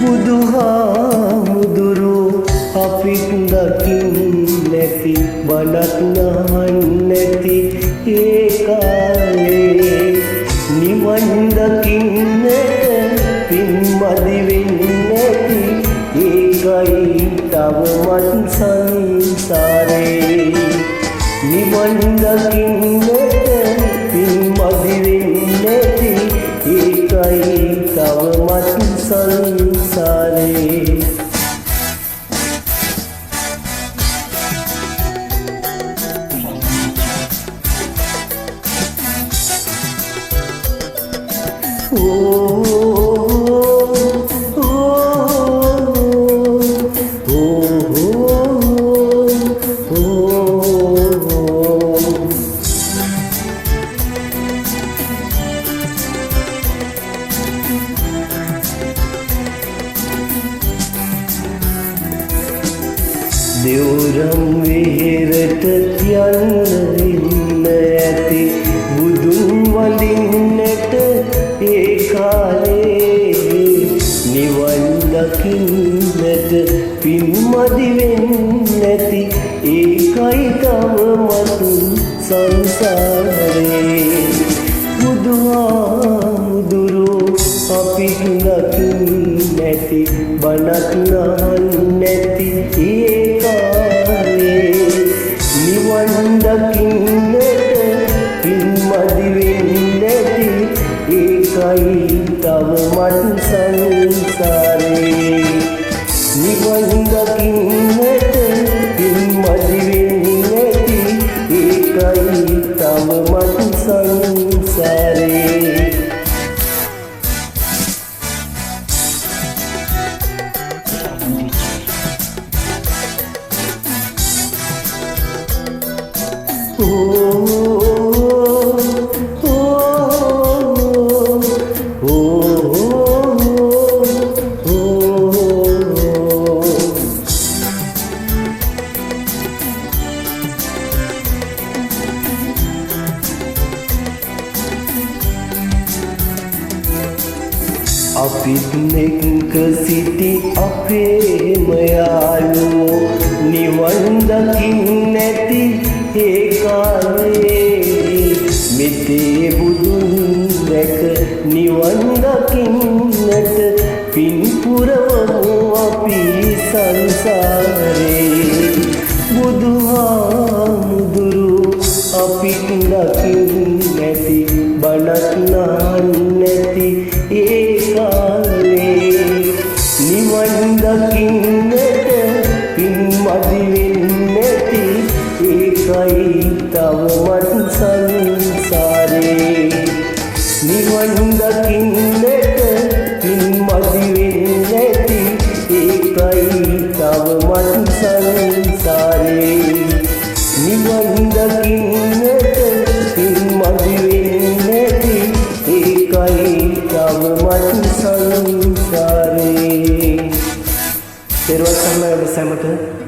බුදුහාමුදුරු අපිත් දකින්නැති බණක් නහන්නැති ඒ කාලේ නිවන් දකින්නට පින්මදි වෙන්නැති ඒකයි තවමත් සංසාරේ නිවන් දකින්නට පින්මදි වෙන්නැති ඒකයි තවමත් සංසාරේ දෙව්රම් විහෙරට යන්න ඇති බුදුන් වඳින්නට ඒ කාලේ නිවන් දකින්නට පින්මදි වෙන්නැති ඒකයි තවමත් සංසාරේ බුදුහාමුදුරු අපිත් දකින්නැති බණක් නහන්නැති ඒ නිවන් දකින්නට පින්මදි වෙන්නැති ඒකයි තවමත් සංසාරේ නිවන් දකින්නට පින්මදි වෙන්නැති ඒකයි තවමත් සංසාරේ අපිත් එක්ක සිටි අපේම යාළුවෝ නිවන් දකින්නැති ඒ කාලේ මෙතේ බුදුන් දැක නිවන් දකින්නට පින් පුරවමු අපි සංසාරේ බුදුහාමුදුරු අපිත් දකින්නැති බණක් නහන්නැති ඒ කාලේ නිවන් දකින්නට පින්මදි වෙන්නැති ඒකයි තවමත් සංසාරේ නිවන් දකින්නට පින්මදි වෙන්නැති ඒකයි තවමත් සංසාරේ නිවන් දකින්නට පින්මදි වෙන්නැති ඒකයි තවමත් සංසාරේ. පෙරවස් සම්මත